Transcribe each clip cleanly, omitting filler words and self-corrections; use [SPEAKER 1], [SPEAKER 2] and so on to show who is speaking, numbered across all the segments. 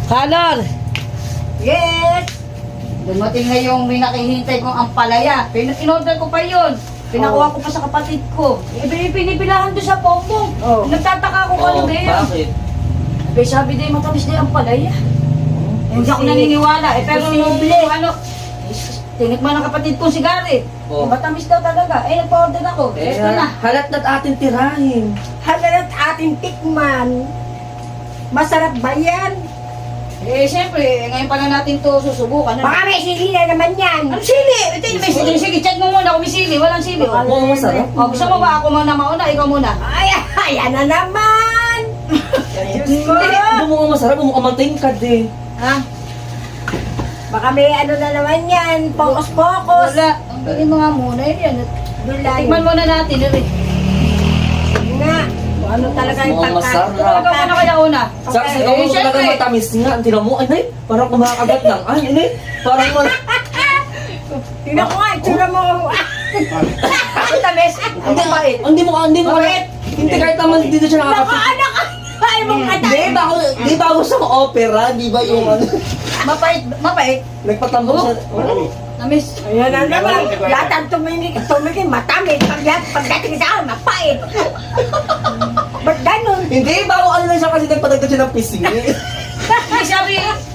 [SPEAKER 1] Color!
[SPEAKER 2] Yes!
[SPEAKER 1] Dumating na yung may nakihintay kong ampalaya. In-order ko pa yun. Pinakuha ko pa sa kapatid ko. Pinipilahan doon sa pompong.
[SPEAKER 2] Oh.
[SPEAKER 1] Nagtataka ko kung ano ba yun.
[SPEAKER 3] Bakit?
[SPEAKER 1] Sabi din, matamis na yung ampalaya. Hindi ako naniniwala. Pero yung ano, tinikman ng kapatid ko si Gary.
[SPEAKER 3] Oh.
[SPEAKER 1] Matamis daw talaga. Nagpa-order ako. Ito na.
[SPEAKER 3] Halat na't ating tirahin.
[SPEAKER 2] Halalat ating tikman. Masarap ba yan?
[SPEAKER 1] Siyempre, ngayon pa na natin to susubukan.
[SPEAKER 2] Baka may sili na naman yan.
[SPEAKER 1] Ano sili? Ito, may sili. Sige, check mo muna kung may sili. Walang sili.
[SPEAKER 3] Oo, masarap.
[SPEAKER 1] Gusto mo ba ako muna mauna? Ikaw muna.
[SPEAKER 2] Ay, ayan na naman! Diyos ko!
[SPEAKER 3] Hindi, bumuka masarap, bumuka mantingkad eh.
[SPEAKER 1] Ha?
[SPEAKER 2] Baka may ano na naman yan. Focus-focus.
[SPEAKER 1] Wala. Ang bilhin mo nga muna yun.
[SPEAKER 2] Gulay.
[SPEAKER 1] Tikman muna natin. Sige
[SPEAKER 2] nga. Kung ano talaga yung
[SPEAKER 3] Mukhang
[SPEAKER 2] pagkain.
[SPEAKER 3] masarap.
[SPEAKER 1] Ikaw muna kaya una.
[SPEAKER 3] Sa
[SPEAKER 2] Okay.
[SPEAKER 3] ikaw mo talaga
[SPEAKER 1] Siyempre.
[SPEAKER 3] matamis nga. Ang tira mo, ay, nay, parang kumakagat lang. Ay, nay, parang
[SPEAKER 2] Tingnan ko nga, itsura mo.
[SPEAKER 1] Ang tamis. Ang mabait.
[SPEAKER 3] Hindi mo.
[SPEAKER 1] Bakit?
[SPEAKER 3] Hindi kahit naman dito siya nakakapit.
[SPEAKER 2] Anak ka! Ay, mong katay.
[SPEAKER 3] Di bago sa opera, di ba yung ano?
[SPEAKER 1] Mapait. Mapait.
[SPEAKER 3] Nagpatambok siya.
[SPEAKER 1] Oo. Tamis.
[SPEAKER 2] Ayan na naman. Lahat ang tumingin, matamis. Pagdating sa akin, mapait. Ba't ganun?
[SPEAKER 3] Hindi, bago ano lang siya kasi nagpatagtag siya ng pisngi.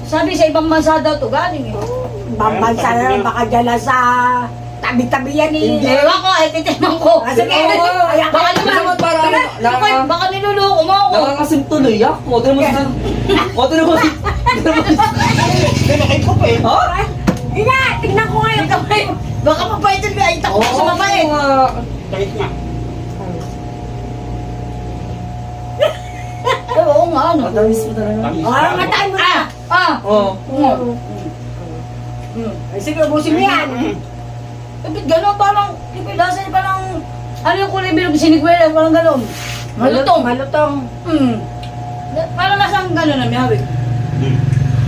[SPEAKER 1] Sabi sa ibang bansa daw to galing eh.
[SPEAKER 2] Bambansa na lang, baka dyan lang sa tabi-tabi yan eh.
[SPEAKER 3] Hindi.
[SPEAKER 1] Ewan ko, titiman ko.
[SPEAKER 2] Ah, sige.
[SPEAKER 3] Oo.
[SPEAKER 2] Ayan ka
[SPEAKER 1] Baka
[SPEAKER 2] naman.
[SPEAKER 1] naman,
[SPEAKER 3] para ano,
[SPEAKER 1] baka niluloko mo ako.
[SPEAKER 3] nakakasim tuloy ako. Tignan mo sila. O, tignan mo sila. Ha?
[SPEAKER 2] Ina, tignan ko ngayon.
[SPEAKER 1] Baka mapaitin ka, ay takot sa mabait. Oo nga, ano.
[SPEAKER 3] Matamis mo talaga.
[SPEAKER 2] Oh, matay mo na.
[SPEAKER 3] Oo.
[SPEAKER 2] Ay, sige, ubusin mo yan.
[SPEAKER 1] Ba't gano'n? Parang, lasa niya parang, ano yung kulay bilog, sinigwela, parang gano'n. Malutong.
[SPEAKER 2] Malutong.
[SPEAKER 1] Parang lasang gano'n na, may hawig.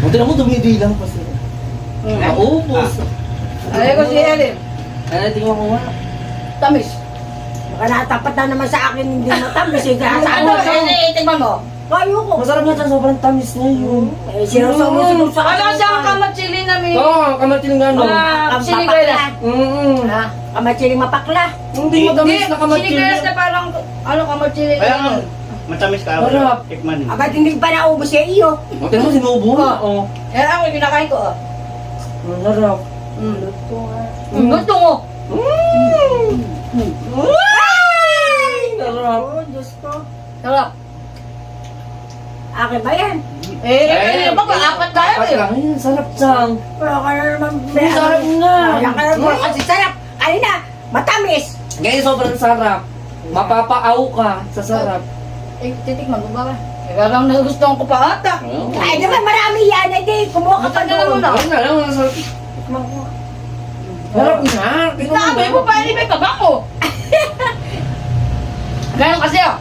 [SPEAKER 3] O, tignan mo, dumidilang pa sila. Naubos.
[SPEAKER 1] Ay, ko si Ellen.
[SPEAKER 3] Ay, tingnan ko nga.
[SPEAKER 1] Tamis.
[SPEAKER 2] Baka natapat na naman sa akin, hindi matamis. Eh, kaya
[SPEAKER 1] Ano, tingnan mo.
[SPEAKER 2] Ayoko.
[SPEAKER 3] Masarap na siya, sobrang tamis na yun.
[SPEAKER 2] Eh, sinusunod sa
[SPEAKER 1] Ano sa kamatsili namin?
[SPEAKER 3] Oo, kamatil nga no.
[SPEAKER 1] Sinigwela.
[SPEAKER 2] Ha? Kamatsiling mapakla.
[SPEAKER 3] Hindi matamis na kamatil.
[SPEAKER 1] Sinigwela na parang, ano kamatsili.
[SPEAKER 4] Kaya nga, matamis ka.
[SPEAKER 3] Sarap.
[SPEAKER 4] Tikman.
[SPEAKER 2] Agad hindi pa naubos sa iyo.
[SPEAKER 3] O, tignan mo, sinubo nga. Oo.
[SPEAKER 1] Eh, ako kinakain ko, oh.
[SPEAKER 3] Ang sarap.
[SPEAKER 1] Gusto mo.
[SPEAKER 3] Ay! Sarap.
[SPEAKER 2] Oh, Diyos ko.
[SPEAKER 1] Sarap.
[SPEAKER 2] Akin ba yan?
[SPEAKER 1] Kanina ba? Apat tayo
[SPEAKER 3] Ay,
[SPEAKER 1] eh.
[SPEAKER 3] ay, sarap sang.
[SPEAKER 2] Wala ka na naman.
[SPEAKER 3] Sarap na.
[SPEAKER 2] Wala ka na naman kasi sarap. Kanina, matamis.
[SPEAKER 3] Ngayon sobrang sarap. Mapapaaw ka sa sarap.
[SPEAKER 1] Titikman mo ba ba? Parang nagustuhan ko pa ata.
[SPEAKER 2] Ay, naman marami yan. Hindi, kumuha ka pa
[SPEAKER 1] Matagal na
[SPEAKER 2] doon.
[SPEAKER 1] muna.
[SPEAKER 3] Ayun na lang, sarap. Sarap na.
[SPEAKER 1] Sabi mo pa, may kaba mo. Ganun kasi oh.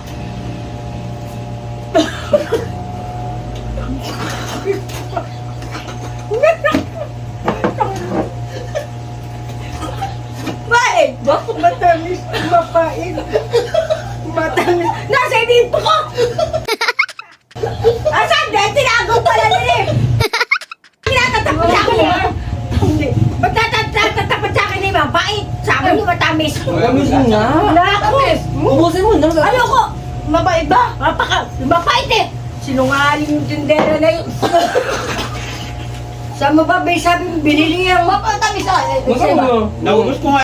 [SPEAKER 2] Bakit? Bakit matamis? Mapait. Matamis. Nasa dito ko! Asan? Dahil tinago pala nila eh. Tinatatapat sa akin eh. Hindi. Ba't natatapat sa akin eh? Mapait. Sa akin yung matamis.
[SPEAKER 3] Matamis nga.
[SPEAKER 2] Nakakos.
[SPEAKER 3] Ubusin mo.
[SPEAKER 2] Ayoko.
[SPEAKER 1] Mabait ba?
[SPEAKER 2] Mapait eh. Sinungaling yung tindera na yun. Saan mo ba, Bay? Sabi mo, binili niya.
[SPEAKER 1] Mapatamis ah.
[SPEAKER 3] Masarap.
[SPEAKER 4] Naubos ko nga